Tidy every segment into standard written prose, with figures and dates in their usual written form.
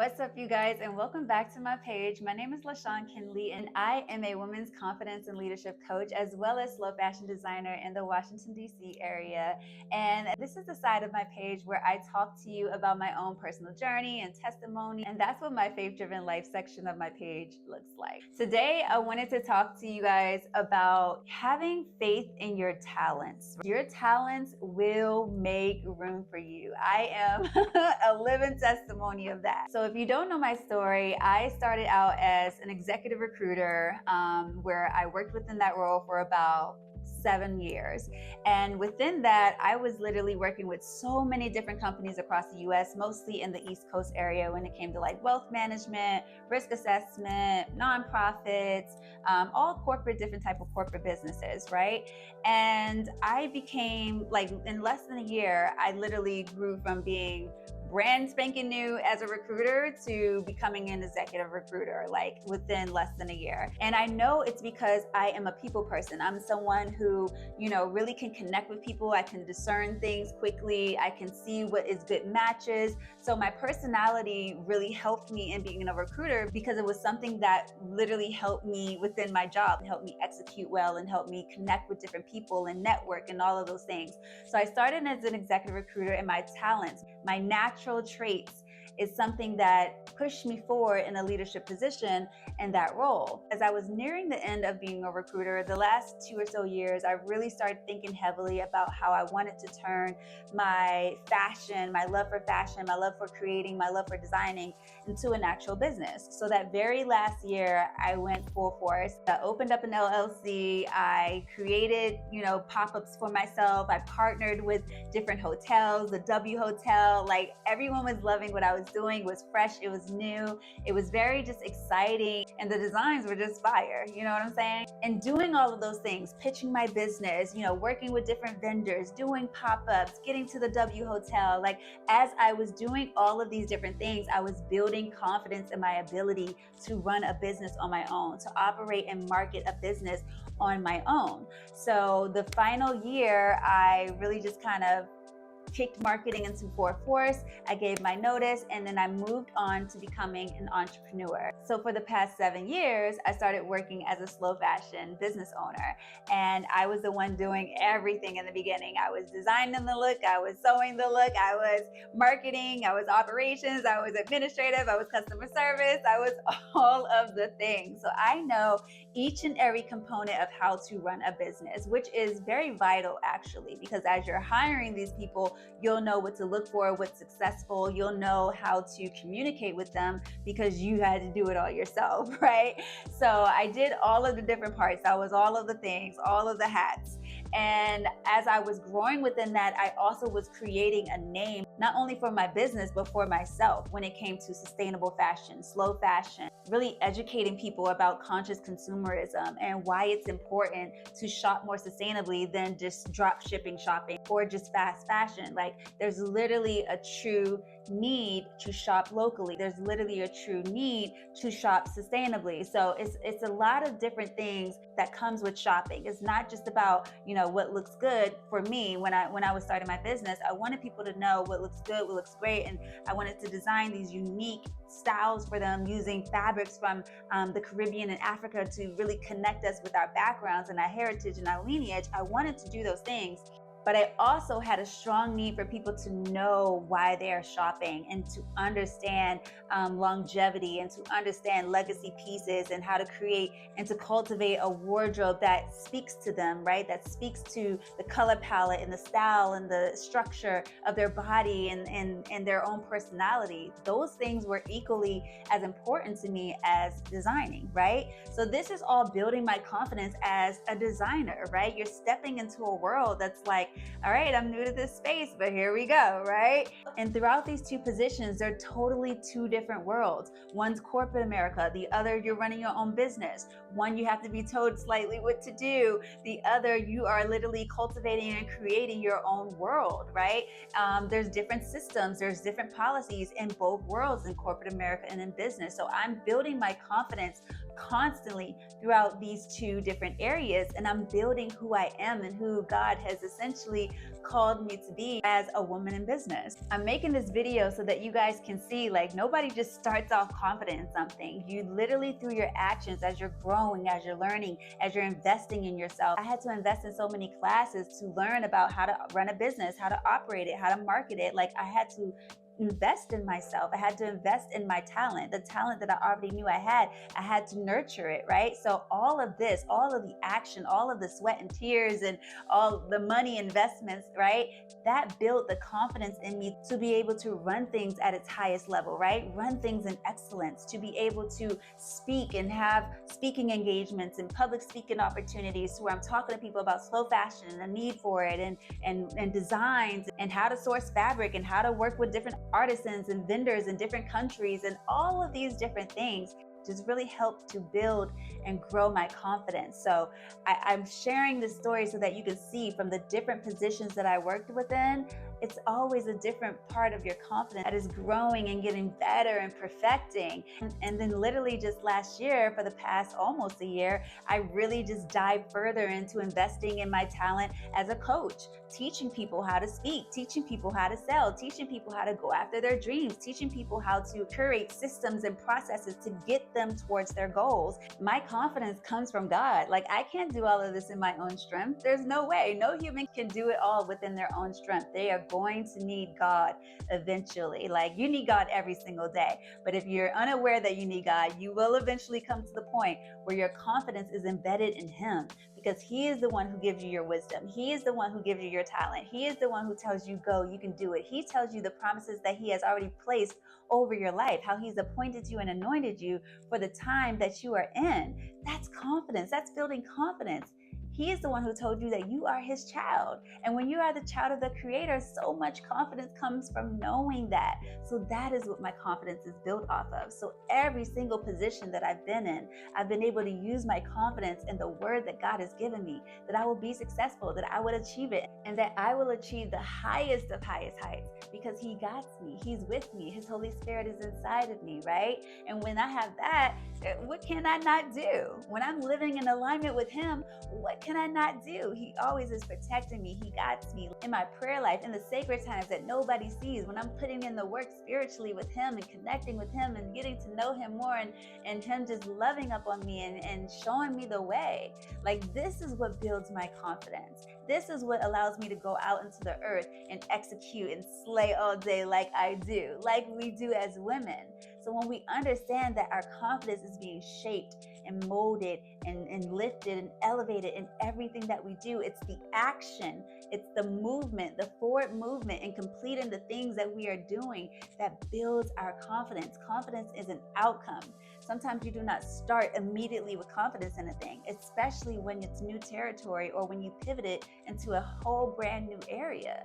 What's up, you guys, and welcome back to my page. My name is LaShawn Kinley, and I am a women's confidence and leadership coach, as well as slow fashion designer in the Washington, D.C. area. And this is the side of my page where I talk to you about my own personal journey and testimony, and that's what my faith-driven life section of my page looks like. Today, I wanted to talk to you guys about having faith in your talents. Your talents will make room for you. I am a living testimony of that. So if you don't know my story, I started out as an executive recruiter where I worked within that role for about 7 years. And within that, I was literally working with so many different companies across the US, mostly in the East Coast area when it came to like wealth management, risk assessment, nonprofits, all corporate, different type of corporate businesses, right? And I became like, in less than a year, I literally grew from being brand spanking new as a recruiter to becoming an executive recruiter, like within less than a year. And I know it's because I am a people person. I'm someone who, really can connect with people. I can discern things quickly. I can see what is good matches. So my personality really helped me in being a recruiter because it was something that literally helped me within my job, and helped me execute well, and helped me connect with different people and network and all of those things. So I started as an executive recruiter, and my talents, my natural traits, is something that pushed me forward in a leadership position in that role. As I was nearing the end of being a recruiter, the last 2 or so years, I really started thinking heavily about how I wanted to turn my fashion, my love for fashion, my love for creating, my love for designing into an actual business. So that very last year, I went full force. I opened up an LLC. I created, pop-ups for myself. I partnered with different hotels, the W Hotel. Like, everyone was loving what I was doing. It was fresh. It was new. It was very just exciting. And the designs were just fire. You know what I'm saying? And doing all of those things, pitching my business, working with different vendors, doing pop-ups, getting to the W Hotel. Like, as I was doing all of these different things, I was building confidence in my ability to run a business on my own, to operate and market a business on my own. So the final year, I really just kind of kicked marketing into full force. I gave my notice, and then I moved on to becoming an entrepreneur. So for the past 7 years, I started working as a slow fashion business owner, and I was the one doing everything in the beginning. I was designing the look, I was sewing the look, I was marketing, I was operations, I was administrative, I was customer service, I was all of the things. So I know each and every component of how to run a business, which is very vital actually, because as you're hiring these people, you'll know what to look for, what's successful. You'll know how to communicate with them because you had to do it all yourself, right? So I did all of the different parts. I was all of the things, all of the hats. And as I was growing within that, I also was creating a name, not only for my business, but for myself when it came to sustainable fashion, slow fashion, really educating people about conscious consumerism and why it's important to shop more sustainably than just drop shipping shopping or just fast fashion. Like, there's literally a true need to shop locally. There's literally a true need to shop sustainably. So it's a lot of different things that comes with shopping. It's not just about, what looks good. For me, when I was starting my business, I wanted people to know what looks good, what looks great, and I wanted to design these unique styles for them using fabrics from the Caribbean and Africa to really connect us with our backgrounds and our heritage and our lineage. I wanted to do those things. But I also had a strong need for people to know why they are shopping, and to understand longevity, and to understand legacy pieces, and how to create and to cultivate a wardrobe that speaks to them, right? That speaks to the color palette and the style and the structure of their body and their own personality. Those things were equally as important to me as designing, right? So this is all building my confidence as a designer, right? You're stepping into a world that's like, all right, I'm new to this space, but here we go, right? And throughout these two positions, they're totally two different worlds. One's corporate America, the other you're running your own business. One, you have to be told slightly what to do. The other, you are literally cultivating and creating your own world, right? There's different systems, there's different policies in both worlds, in corporate America and in business. So I'm building my confidence constantly throughout these two different areas, and I'm building who I am and who God has essentially essentially called me to be as a woman in business. I'm making this video so that you guys can see, like, nobody just starts off confident in something. You literally, through your actions, as you're growing, as you're learning, as you're investing in yourself. I had to invest in so many classes to learn about how to run a business, how to operate it, how to market it. Like, I had to invest in myself. I had to invest in my talent, the talent that I already knew I had. I had to nurture it, right? So all of this, all of the action, all of the sweat and tears and all the money investments, right? That built the confidence in me to be able to run things at its highest level, right? Run things in excellence, to be able to speak and have speaking engagements and public speaking opportunities where I'm talking to people about slow fashion and the need for it, and designs, and how to source fabric, and how to work with different artisans and vendors in different countries, and all of these different things just really helped to build and grow my confidence. So I'm sharing this story so that you can see from the different positions that I worked within, it's always a different part of your confidence that is growing and getting better and perfecting. And then literally just last year, for the past almost a year, I really just dived further into investing in my talent as a coach, teaching people how to speak, teaching people how to sell, teaching people how to go after their dreams, teaching people how to curate systems and processes to get them towards their goals. My confidence comes from God. Like, I can't do all of this in my own strength. There's no way. No human can do it all within their own strength. They are going to need God eventually. Like, you need God every single day. But if you're unaware that you need God, you will eventually come to the point where your confidence is embedded in Him, because He is the one who gives you your wisdom. He is the one who gives you your talent. He is the one who tells you, go, you can do it. He tells you the promises that He has already placed over your life, how He's appointed you and anointed you for the time that you are in. That's confidence. That's building confidence. He is the one who told you that you are His child. And when you are the child of the Creator, so much confidence comes from knowing that. So that is what my confidence is built off of. So every single position that I've been in, I've been able to use my confidence in the word that God has given me, that I will be successful, that I would achieve it, and that I will achieve the highest of highest heights, because He guides me. He's with me. His Holy Spirit is inside of me, right? And when I have that, what can I not do? When I'm living in alignment with Him, what can I not do? He always is protecting me. He guides me in my prayer life, in the sacred times that nobody sees, when I'm putting in the work spiritually with Him and connecting with Him and getting to know Him more, and Him just loving up on me and showing me the way. Like, this is what builds my confidence. This is what allows me to go out into the earth and execute and slay all day like I do, like we do as women. So when we understand that our confidence is being shaped and molded and lifted and elevated in everything that we do, it's the action, it's the movement, the forward movement and completing the things that we are doing that builds our confidence. Confidence is an outcome. Sometimes you do not start immediately with confidence in a thing, especially when it's new territory or when you pivot it into a whole brand new area.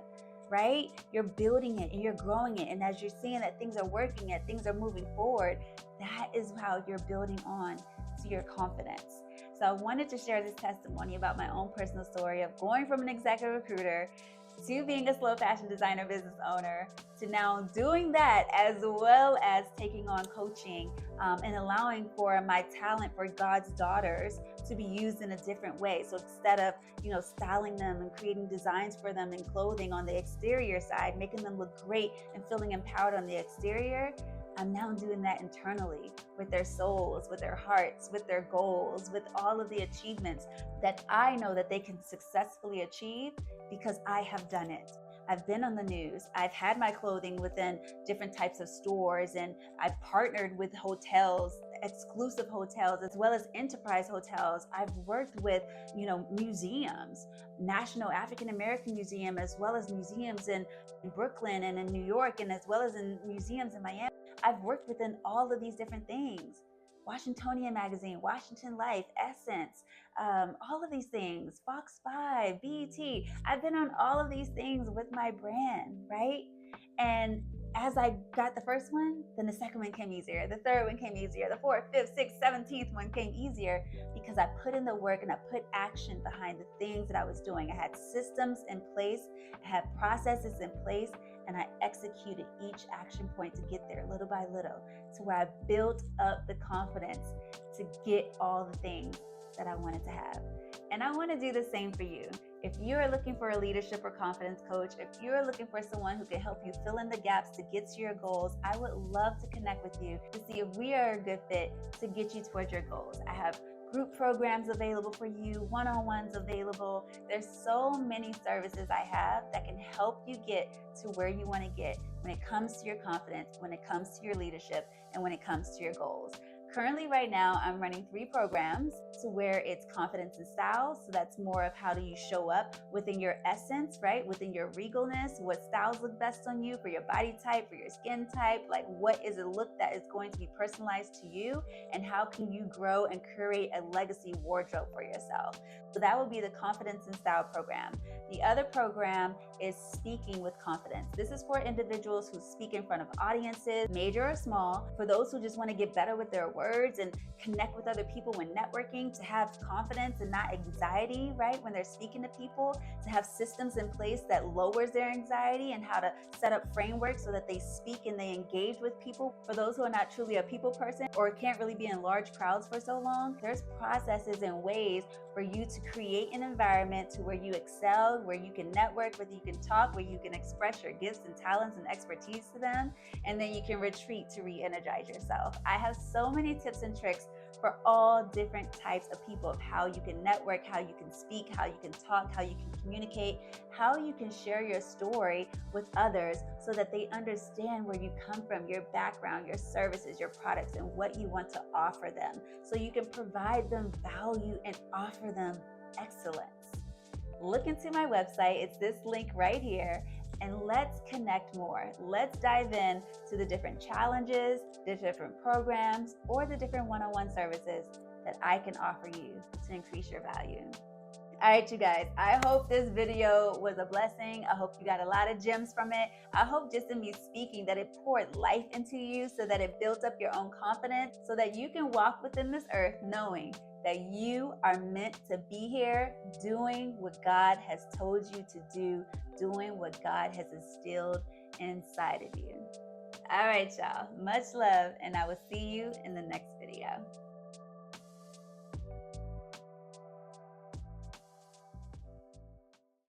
Right? You're building it and you're growing it. And as you're seeing that things are working and things are moving forward, that is how you're building on to your confidence. So I wanted to share this testimony about my own personal story of going from an executive recruiter to being a slow fashion designer business owner, to now doing that as well as taking on coaching and allowing for my talent for God's daughters to be used in a different way. So instead of, styling them and creating designs for them in clothing on the exterior side, making them look great and feeling empowered on the exterior, I'm now doing that internally with their souls, with their hearts, with their goals, with all of the achievements that I know that they can successfully achieve because I have done it. I've been on the news. I've had my clothing within different types of stores, and I've partnered with hotels, exclusive hotels, as well as enterprise hotels. I've worked with, museums, National African American Museum, as well as museums in Brooklyn and in New York, and as well as in museums in Miami. I've worked within all of these different things. Washingtonian Magazine, Washington Life, Essence, all of these things, Fox 5, BET. I've been on all of these things with my brand, right? And as I got the first one, then the second one came easier. The third one came easier. The fourth, fifth, sixth, 17th one came easier because I put in the work and I put action behind the things that I was doing. I had systems in place, I had processes in place, and I executed each action point to get there little by little, to where I built up the confidence to get all the things that I wanted to have. And I want to do the same for you. If you're looking for a leadership or confidence coach, if you're looking for someone who can help you fill in the gaps to get to your goals, I would love to connect with you to see if we are a good fit to get you towards your goals. I have group programs available for you, one-on-ones available. There's so many services I have that can help you get to where you want to get when it comes to your confidence, when it comes to your leadership, and when it comes to your goals. Currently, right now, I'm running 3 programs to where it's confidence and style. So that's more of how do you show up within your essence, right? Within your regalness, what styles look best on you for your body type, for your skin type, like what is a look that is going to be personalized to you, and how can you grow and curate a legacy wardrobe for yourself. So that will be the confidence and style program. The other program is speaking with confidence. This is for individuals who speak in front of audiences, major or small, for those who just want to get better with their words and connect with other people when networking, to have confidence and not anxiety, right? When they're speaking to people, to have systems in place that lowers their anxiety and how to set up frameworks so that they speak and they engage with people. For those who are not truly a people person or can't really be in large crowds for so long, there's processes and ways for you to create an environment to where you excel, where you can network, where you can talk, where you can express your gifts and talents and expertise to them, and then you can retreat to re-energize yourself. I have so many tips and tricks for all different types of people of how you can network, how you can speak, how you can talk, how you can communicate, how you can share your story with others so that they understand where you come from, your background, your services, your products, and what you want to offer them, so you can provide them value and offer them excellence. Look into my website. It's this link right here. And let's connect more. Let's dive in to the different challenges, the different programs, or the different one-on-one services that I can offer you to increase your value. All right, you guys, I hope this video was a blessing. I hope you got a lot of gems from it. I hope just in me speaking that it poured life into you so that it built up your own confidence so that you can walk within this earth knowing that you are meant to be here doing what God has told you to do, doing what God has instilled inside of you. All right, y'all, much love, and I will see you in the next video.